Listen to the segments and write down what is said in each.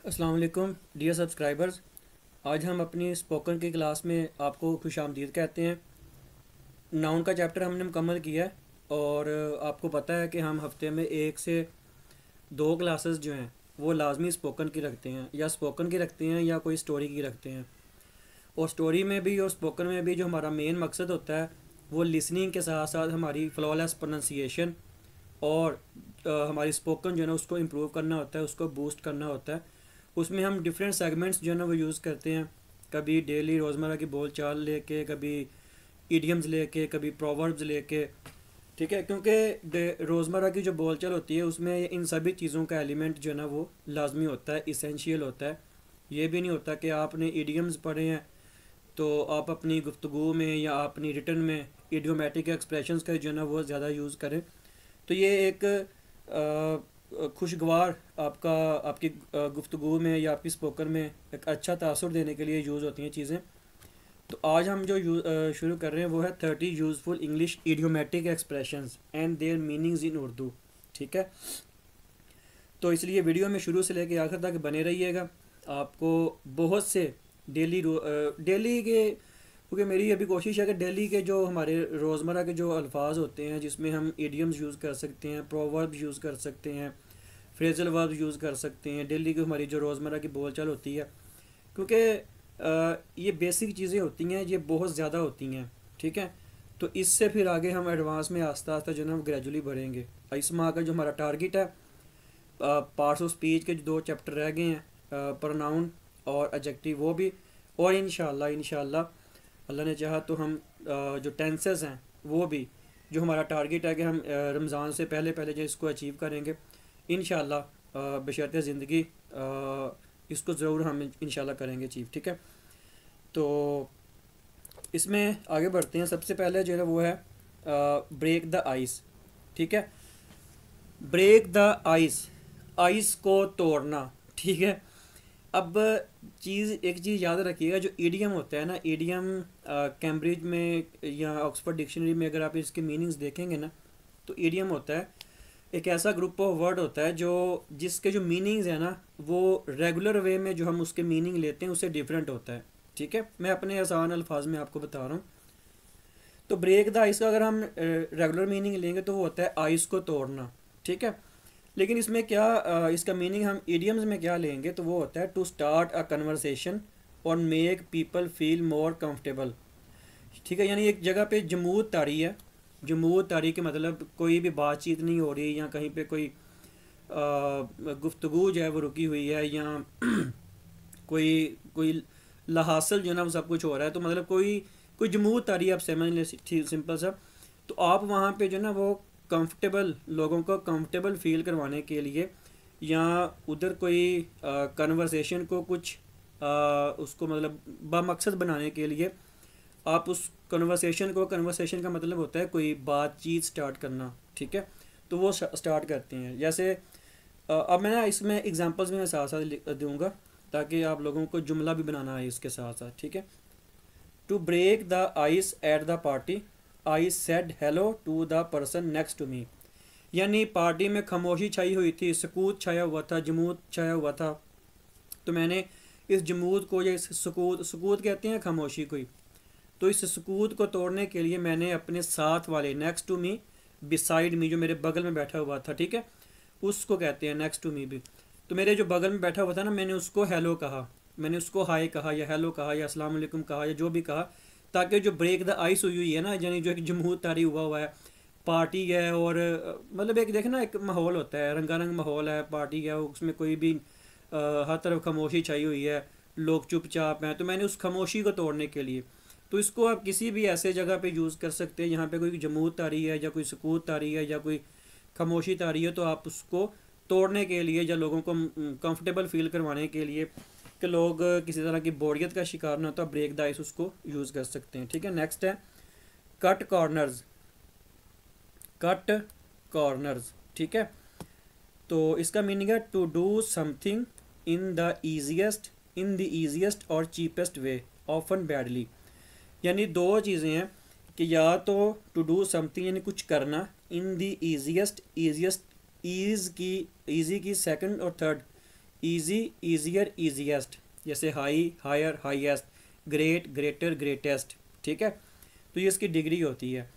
अस्सलाम वालेकुम dear subscribers. आज हम अपनी स्पोकन की क्लास में आपको खुशामदीद कहते हैं। नाउन का चैप्टर हमने मुकम्मल किया है और आपको पता है कि हम हफ्ते में एक से दो क्लासेस जो हैं वो लाजमी स्पोकन की रखते हैं, या स्पोकन की रखते हैं या कोई स्टोरी की रखते हैं। और स्टोरी में भी और स्पोकन में भी जो हमारा मेन मकसद होता है वो लिसनिंग के साथ साथ हमारी फ्लॉलेस प्रोनाउंसिएशन और हमारी स्पोकन जो है ना उसको इम्प्रूव करना होता है, उसको बूस्ट करना होता है। उसमें हम डिफरेंट सेगमेंट्स जो है ना वो यूज़ करते हैं, कभी डेली रोज़मर्रा की बोल चाल लेके, कभी इडियम्स लेके, कभी प्रोवर्ब्स लेके। ठीक है, क्योंकि रोज़मर्रा की जो बोल चाल होती है उसमें इन सभी चीज़ों का एलिमेंट जो है ना वो लाजमी होता है, इसेंशियल होता है। ये भी नहीं होता कि आपने इडियम्स पढ़े हैं तो आप अपनी गुफ्तगू में या अपनी रिटर्न में इडियोमेटिक एक्सप्रेशंस का जो है ना वो ज़्यादा यूज़ करें। तो ये एक खुशगवार आपका आपकी गुफ्तगू में या आपकी स्पोकन में एक अच्छा तासुर देने के लिए यूज़ होती हैं चीज़ें। तो आज हम जो शुरू कर रहे हैं वो है 30 useful English idiomatic expressions and there meanings इन उर्दू। ठीक है, तो इसलिए वीडियो में शुरू से लेकर आखिर तक बने रहिएगा। आपको बहुत से डेली के, क्योंकि मेरी अभी कोशिश है कि डेली के जो हमारे रोज़मर्रा के जो अल्फाज होते हैं जिसमें हम इडियम्स यूज़ कर सकते हैं, प्रोवर्ब्स यूज़ कर सकते हैं, फ्रेजल वर्ब यूज़ कर सकते हैं, डेली की हमारी जो रोज़मर्रा की बोलचाल होती है, क्योंकि ये बेसिक चीज़ें होती हैं, ये बहुत ज़्यादा होती हैं। ठीक है, तो इससे फिर आगे हम एडवांस में आस्ता आस्ता जो है ना हम ग्रेजुअली बढ़ेंगे। इस माह का जो हमारा टारगेट है, पार्ट्स ऑफ स्पीच के जो दो चैप्टर रह गए हैं, प्रोनाउन और एडजेक्टिव, वो भी। और इंशाल्लाह अल्लाह ने चाहा तो हम जो टेंसेस हैं वो भी, जो हमारा टारगेट है कि हम रमज़ान से पहले पहले जो इसको अचीव करेंगे इंशाल्लाह, बशर्ते ज़िंदगी इसको ज़रूर हम इंशाल्लाह करेंगे अचीव। ठीक है, तो इसमें आगे बढ़ते हैं। सबसे पहले जो है वो है ब्रेक द आइस। ठीक है, ब्रेक द आइस, आइस को तोड़ना। ठीक है, अब एक चीज़ याद रखिएगा, जो ईडियम होता है ना, ईडियम कैम्ब्रिज में या ऑक्सफोर्ड डिक्शनरी में अगर आप इसके मीनिंग्स देखेंगे ना, तो ईडियम होता है एक ऐसा ग्रुप ऑफ वर्ड होता है जो जिसके जो मीनिंग्स है ना वो रेगुलर वे में जो हम उसके मीनिंग लेते हैं उससे डिफरेंट होता है। ठीक है, मैं अपने आसान अल्फाज में आपको बता रहा हूँ। तो ब्रेक द आइस का अगर हम रेगुलर मीनिंग लेंगे तो वो होता है आइस को तोड़ना। ठीक है, लेकिन इसमें क्या इसका मीनिंग हम इडियम्स में क्या लेंगे, तो वो होता है टू स्टार्ट अ कन्वर्सेशन और make people feel more comfortable. ठीक है, यानी एक जगह पे जमूद तारी है। जमूद तारी के मतलब कोई भी बातचीत नहीं हो रही, या कहीं पे कोई गुफ्तगू जो है वो रुकी हुई है, या कोई कोई लहासल जो है ना वो सब कुछ हो रहा है, तो मतलब कोई कोई जमूद तारी आप समझ लें, सिंपल सा। तो आप वहाँ पे जो है ना वो कंफर्टेबल, लोगों को कंफर्टेबल फील करवाने के लिए, या उधर कोई कन्वर्सेशन को कुछ उसको मतलब बामकसद बनाने के लिए आप उस कन्वर्सेशन को, कन्वर्सेशन का मतलब होता है कोई बातचीत स्टार्ट करना। ठीक है, तो वो स्टार्ट करते हैं। जैसे अब मैं ना इसमें एग्जांपल्स में साथ साथ दूंगा ताकि आप लोगों को जुमला भी बनाना है इसके साथ साथ। ठीक है, to break the ice at the party I said hello to the person next to me. यानी पार्टी में खामोशी छाई हुई थी, सकूत छाया हुआ था, जमूद छाया हुआ था। तो मैंने इस जमूद को, या इस सकूत, सकूत कहते हैं खामोशी को ही, तो इस सकूत को तोड़ने के लिए मैंने अपने साथ वाले, next to me, beside me, जो मेरे बगल में बैठा हुआ था, ठीक है, उसको कहते हैं नेक्स्ट टू मी भी। तो मेरे जो बगल में बैठा हुआ था ना, मैंने उसको हेलो कहा, मैंने उसको हाय कहा या हेलो कहा या अस्सलाम वालेकुम कहा या जो भी कहा, ताकि जो ब्रेक द आइस हुई हुई है ना, यानी जो एक जमहूर तारी हुआ हुआ है, पार्टी है, और मतलब एक देखना एक माहौल होता है, रंगारंग माहौल है, पार्टी है, उसमें कोई भी हर तरफ खामोशी छाई हुई है, लोग चुपचाप हैं। तो मैंने उस खामोशी को तोड़ने के लिए, तो इसको आप किसी भी ऐसे जगह पे यूज़ कर सकते हैं जहाँ पे कोई जमूद तारी है या कोई सकूत तारी है या कोई खामोशी तारी है, तो आप उसको तोड़ने के लिए या लोगों को कंफर्टेबल फील करवाने के लिए कि लोग किसी तरह की बोरियत का शिकार ना होता, ब्रेक द आइस उसको यूज़ कर सकते हैं। ठीक है, नेक्स्ट है कट कॉर्नर्स। कट कॉर्नर्स, ठीक है, तो इसका मीनिंग है to do something in the easiest और चीपेस्ट वे, ऑफन बैडली। यानी दो चीज़ें हैं कि या तो टू डू समथिंग यानी कुछ करना, in the easiest, easiest ease की, ईजी की सेकंड और थर्ड, ईजी, ईजियर, ईजीएस्ट, जैसे high, higher, highest, great, greater, greatest, ठीक है। तो ये इसकी डिग्री होती है।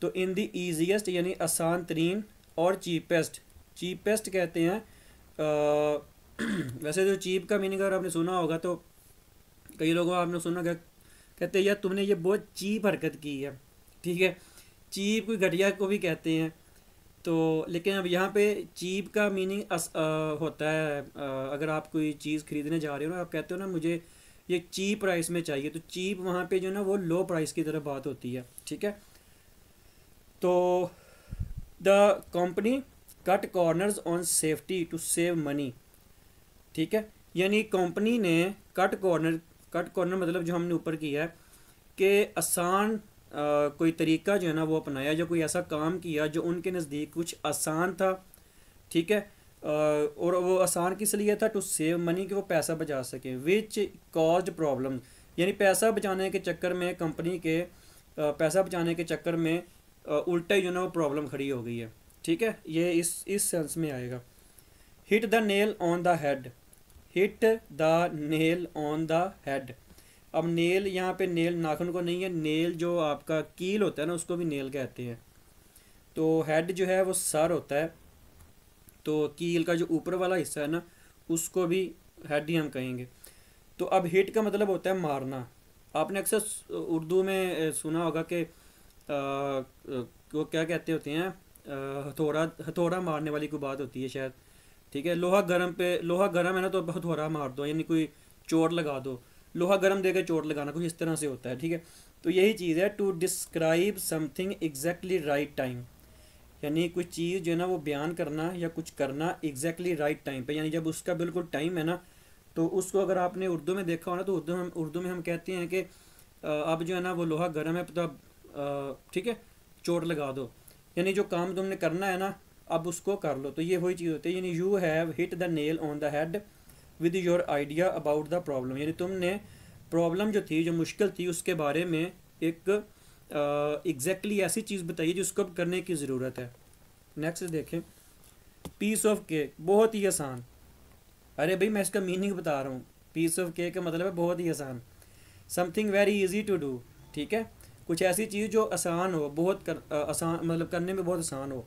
तो इन द ईजीएस्ट यानी आसान तरीन, और चीपेस्ट, चीपेस्ट कहते हैं वैसे तो चीप का मीनिंग अगर आपने सुना होगा तो कई लोगों आपने सुना क्या कहते हैं, यार तुमने ये बहुत चीप हरकत की है, ठीक है। चीप कोई घटिया को भी कहते हैं। तो लेकिन अब यहाँ पे चीप का मीनिंग होता है अगर आप कोई चीज़ खरीदने जा रहे हो ना, आप कहते हो ना मुझे ये चीप प्राइस में चाहिए, तो चीप वहाँ पे जो है ना वो लो प्राइस की तरफ बात होती है, ठीक है। तो the company cut corners on safety to save money, ठीक है। यानी कंपनी ने कट कॉर्नर मतलब जो हमने ऊपर किया है कि आसान कोई तरीका जो है ना वो अपनाया, जो कोई ऐसा काम किया जो उनके नज़दीक कुछ आसान था, ठीक है। और वो आसान किस लिए था, टू सेव मनी, कि वो पैसा बचा सके, विच कॉज्ड प्रॉब्लम, यानी पैसा बचाने के चक्कर में कंपनी के पैसा बचाने के चक्कर में उल्टा ही जो ना वो प्रॉब्लम खड़ी हो गई है, ठीक है। ये इस सेंस में आएगा। Hit the nail on the head, hit the nail on the head. अब नेल यहाँ पे नेल नाखून को नहीं है, नेल जो आपका कील होता है ना उसको भी नेल कहते हैं। तो हेड जो है वो सर होता है, तो कील का जो ऊपर वाला हिस्सा है ना उसको भी हेड ही हम कहेंगे। तो अब हिट का मतलब होता है मारना। आपने अक्सर उर्दू में सुना होगा कि वो क्या कहते होते हैं, हथौड़ा हथौड़ा मारने वाली कोई बात होती है शायद, ठीक है। लोहा गर्म है ना तो हथौड़ा मार दो, यानी कोई चोट लगा दो, लोहा गर्म देकर चोट लगाना, कुछ इस तरह से होता है, ठीक है। तो यही चीज़ है, to describe something exactly right time, यानी कुछ चीज़ जो है ना वो बयान करना या कुछ करना एग्जैक्टली राइट टाइम पे, यानी जब उसका बिल्कुल टाइम है ना, तो उसको अगर आपने उर्दू में देखा हो ना तो उर्दू में हम कहते हैं कि अब जो है ना वो लोहा गर्म है तो अब ठीक है चोट लगा दो, यानी जो काम तुमने करना है ना अब उसको कर लो। तो ये वही चीज़ होती है, यानी you have hit the nail on the head with your idea about the problem, यानी तुमने प्रॉब्लम जो थी, जो मुश्किल थी, उसके बारे में एक एग्जैक्टली ऐसी चीज़ बताइए जिसको अब करने की ज़रूरत है। नेक्स्ट देखें, पीस ऑफ केक, बहुत ही आसान। अरे भाई मैं इसका मीनिंग बता रहा हूँ, पीस ऑफ केक का मतलब है बहुत ही आसान, something very easy to do, ठीक है। कुछ ऐसी चीज़ जो आसान हो, आसान मतलब करने में बहुत आसान हो।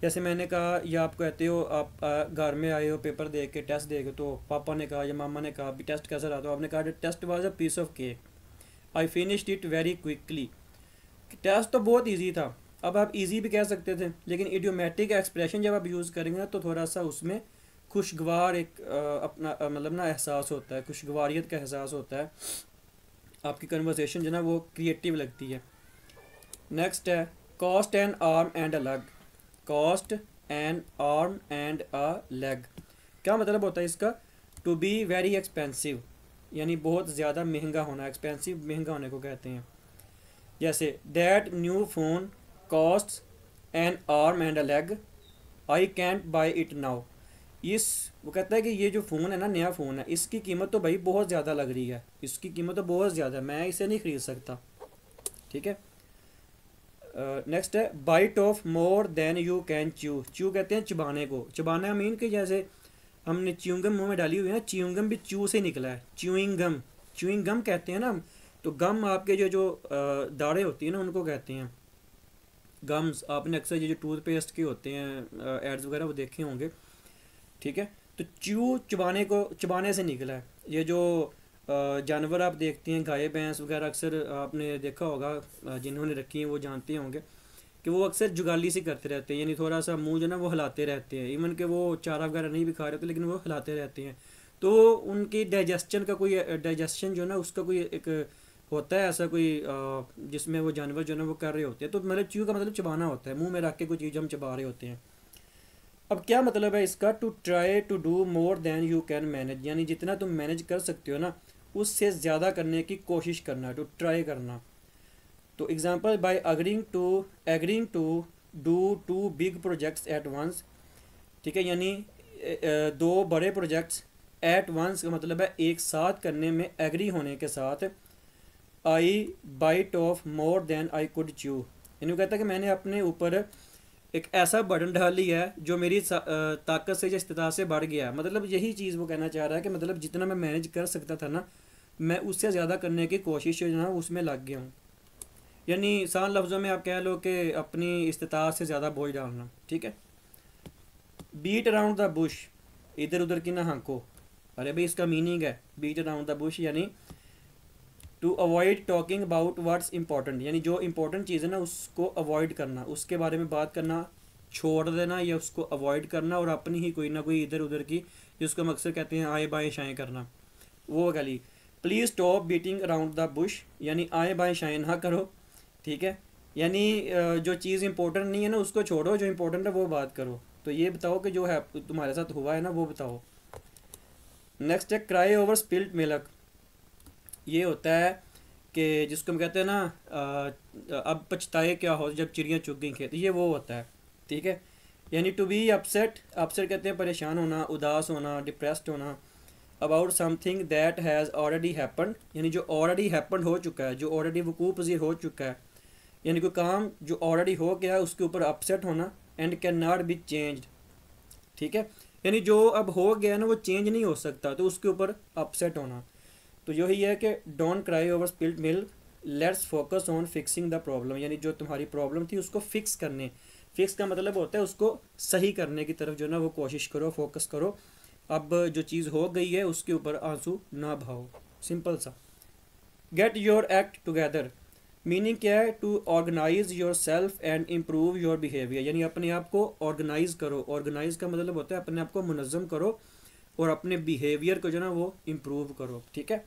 जैसे मैंने कहा, या आप कहते हो आप घर में आए हो पेपर दे के, टेस्ट दे के, तो पापा ने कहा या मामा ने कहा भी टेस्ट कैसा रहा, तो आपने कहा test was a piece of cake, I finished it very quickly. Test तो बहुत इजी था। अब आप इजी भी कह सकते थे, लेकिन इडियोमेटिक एक्सप्रेशन जब आप यूज़ करेंगे ना तो थोड़ा सा उसमें खुशगवार एक अपना मतलब ना एहसास होता है, खुशगवारियत का एहसास होता है, आपकी कन्वर्सेशन जो ना वो क्रिएटिव लगती है। नेक्स्ट है cost N arm and a leg, cost N arm and a leg, क्या मतलब होता है इसका, टू बी वेरी एक्सपेंसिव, यानी बहुत ज़्यादा महंगा होना, एक्सपेंसिव महंगा होने को कहते हैं। जैसे that new phone cost N arm and a leg, I can't by it now. वो कहता है कि ये जो फ़ोन है ना, नया फ़ोन है, इसकी कीमत तो भाई बहुत ज़्यादा लग रही है, इसकी कीमत तो बहुत ज़्यादा है, मैं इसे नहीं ख़रीद सकता, ठीक है। नेक्स्ट है bite off more than you can chew, chew कहते हैं चबाने को, चबाना मीन कि जैसे हमने च्यूइंगम मुंह में डाली हुई है ना, च्यूइंगम भी च्यू से निकला है, च्यूइंगम, च्यूइंगम कहते हैं ना। तो गम आपके जो दाढ़ें होती हैं ना उनको कहते हैं गम्स। आपने अक्सर ये जो टूथपेस्ट के होते हैं एड्स वगैरह वो देखे होंगे, ठीक है। तो च्यू चबाने से निकला है। ये जो जानवर आप देखते हैं, गाय भैंस वगैरह, अक्सर आपने देखा होगा, जिन्होंने रखी हैं वो जानते होंगे कि वो अक्सर जुगाली से करते रहते हैं, यानी थोड़ा सा मुंह जो ना वो हिलाते रहते हैं, इवन कि वो चारा वगैरह नहीं भी खा रहे होते लेकिन वो हिलाते रहते हैं। तो उनकी डाइजेशन जो ना उसका कोई एक होता है ऐसा कोई जिसमें वो जानवर जो ना वो कर रहे होते हैं। तो मतलब च्यू का मतलब चबाना होता है, मुँह में रख के कोई चीज़ हम चबा रहे होते हैं। अब क्या मतलब है इसका, to try to do more than you can manage, यानी जितना तुम मैनेज कर सकते हो ना उससे ज़्यादा करने की कोशिश करना, टू ट्राई करना। तो example by agreeing to do two big projects at once, ठीक है, यानी दो बड़े प्रोजेक्ट्स एट वंस का मतलब है एक साथ करने में एग्री होने के साथ। I bite off more than I could chew, यानी वो कहता है कि मैंने अपने ऊपर एक ऐसा बर्डन डाल लिया है जो मेरी ताकत से या इस्तिताअत से बढ़ गया है। मतलब यही चीज़ वो कहना चाह रहा है कि मतलब जितना मैं मैनेज कर सकता था ना, मैं उससे ज़्यादा करने की कोशिश जो है ना उसमें लग गया हूँ। यानी आसान लफ्ज़ों में आप कह लो कि अपनी इस्तिताअत से ज़्यादा बोझ डालना, ठीक है। बीट अराउंड द बुश, इधर उधर की ना हाँको। अरे भाई इसका मीनिंग है बीट अराउंड द बुश यानी to avoid talking about what's important, यानी जो इंपॉर्टेंट चीज़ है ना उसको अवॉइड करना, उसके बारे में बात करना छोड़ देना या उसको अवॉइड करना, और अपनी ही कोई ना कोई इधर उधर की जिसको हम अक्सर कहते हैं आए बाएँ शाएँ करना, वो गली। Please stop beating around the bush, यानी आए बाएँ शाएँ ना करो, ठीक है। यानी जो चीज़ इंपॉर्टेंट नहीं है ना उसको छोड़ो, जो इंपॉर्टेंट है वो बात करो। तो ये बताओ कि जो है तुम्हारे साथ हुआ है ना वो बताओ। नेक्स्ट है क्राई ओवर स्पिल्ड मिल्क। ये होता है कि जिसको हम कहते हैं ना अब पछताए क्या हो जब चिड़ियाँ चुग गई खेत, ये वो होता है, ठीक है। यानी टू बी अपसेट, अपसेट कहते हैं परेशान होना, उदास होना, डिप्रेस्ड होना about something that has already happened, यानी जो ऑलरेडी हैपन्ड हो चुका है, जो ऑलरेडी वकूफ़ पज़ीर हो चुका है, यानी कोई काम जो ऑलरेडी हो गया है उसके ऊपर अपसेट होना। And can not be changed, ठीक है। यानी जो अब हो गया ना वो चेंज नहीं हो सकता, तो उसके ऊपर अपसेट होना। तो यही है कि don't cry over spilled milk, let's focus on fixing the problem, यानी जो तुम्हारी प्रॉब्लम थी उसको फिक्स करने, फिक्स का मतलब होता है उसको सही करने की तरफ जो ना वो कोशिश करो, फोकस करो। अब जो चीज़ हो गई है उसके ऊपर आंसू ना बहाओ, सिंपल सा। Get your act together, meaning क्या है, to organise yourself and improve your behaviour, यानी अपने आप को ऑर्गेनाइज करो। ऑर्गेनाइज का मतलब होता है अपने आप को मुनज़्ज़म करो और अपने बिहेवियर को जो ना वो इम्प्रूव करो, ठीक है।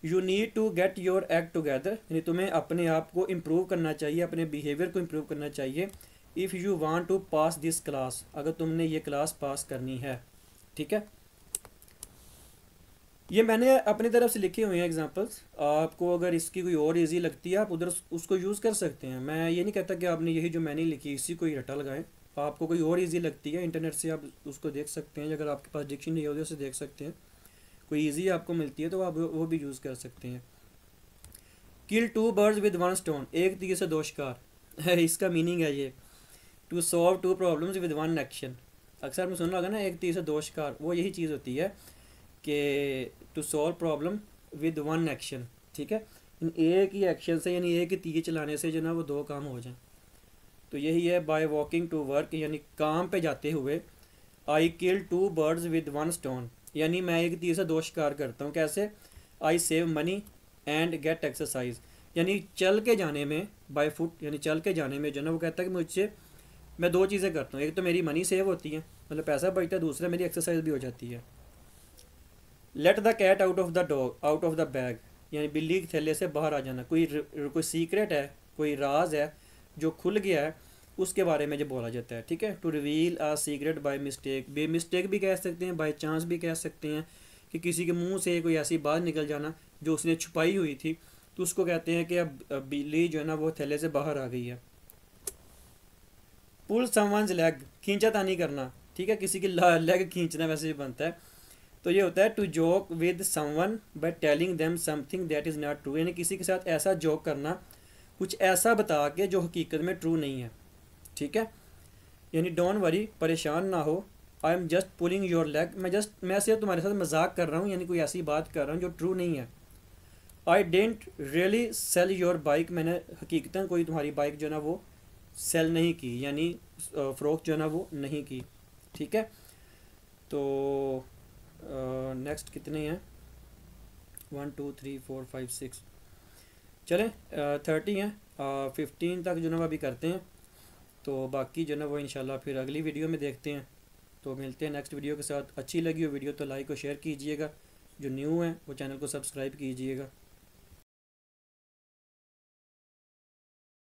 You need to get your act together, यानी तुम्हें अपने आप को इम्प्रूव करना चाहिए, अपने बिहेवियर को इम्प्रूव करना चाहिए। If you want to pass this class, अगर तुमने ये क्लास पास करनी है, ठीक है। ये मैंने अपनी तरफ से लिखे हुए हैं एग्जांपल्स, आपको अगर इसकी कोई और इजी लगती है आप उधर उसको यूज़ कर सकते हैं। मैं ये नहीं कहता कि आपने यही जो मैंने लिखी इसी को ही रटा लगाएं, आपको कोई और इजी लगती है इंटरनेट से आप उसको देख सकते हैं, अगर आपके पास डिक्शनरी है उधर से देख सकते हैं, कोई इजी आपको मिलती है तो आप वो भी यूज़ कर सकते हैं। Kill two birds with one stone, एक तीर से दो शिकार इसका मीनिंग है ये, to solve two problems with one action. अक्सर आपने सुना होगा ना एक तीर से दो शिकार, वो यही चीज़ होती है कि to solve problem with one action, ठीक है। एक ही एक्शन से यानी एक ही तीर चलाने से जो ना वो दो काम हो जाए। तो यही है बाय वॉकिंग टू वर्क, यानी काम पे जाते हुए। I kill two birds with one stone, यानी मैं एक तीर से दो शिकार करता हूँ। कैसे? I save money and get exercise, यानी चल के जाने में, बाय फुट यानी चल के जाने में जो ना वो कहता है कि मुझसे मैं दो चीज़ें करता हूँ, एक तो मेरी मनी सेव होती है मतलब पैसा बचता है, दूसरा मेरी एक्सरसाइज भी हो जाती है। Let the cat out of the dog out of the bag, यानी बिल्ली के थैले से बाहर आ जाना। कोई सीक्रेट है, कोई राज है जो खुल गया है, उसके बारे में जो बोला जाता है, ठीक है। To reveal a secret by mistake, by mistake भी कह सकते हैं, बाय चांस भी कह सकते हैं, कि किसी के मुंह से कोई ऐसी बात निकल जाना जो उसने छुपाई हुई थी, तो उसको कहते हैं कि अब बिल्ली जो है ना वो थैले से बाहर आ गई है। पुल समवन्स लेग, खींचा तानी करना, ठीक है, किसी की लेग खींचना वैसे भी बनता है। तो ये होता है to joke with someone by telling them something that is not true, यानी किसी के साथ ऐसा जोक करना, कुछ ऐसा बता के जो हकीकत में ट्रू नहीं है, ठीक है। यानी डोंट वरी, परेशान ना हो, I am just pulling your leg, मैं सिर्फ तुम्हारे साथ मजाक कर रहा हूँ, यानी कोई ऐसी बात कर रहा हूँ जो ट्रू नहीं है। I didn't really sell your bike, मैंने हकीकतन कोई तुम्हारी बाइक जो ना वो सेल नहीं की, यानी फ़रोख्त जो ना वो नहीं की, ठीक है। तो नेक्स्ट कितने हैं, 1 2 3 4 5 6, चलें 30 हैं, 15 तक जो ना वो अभी करते हैं, तो बाकी जो ना वो इंशाल्लाह फिर अगली वीडियो में देखते हैं। तो मिलते हैं नेक्स्ट वीडियो के साथ। अच्छी लगी हो वीडियो तो लाइक और शेयर कीजिएगा, जो न्यू है वो चैनल को सब्सक्राइब कीजिएगा।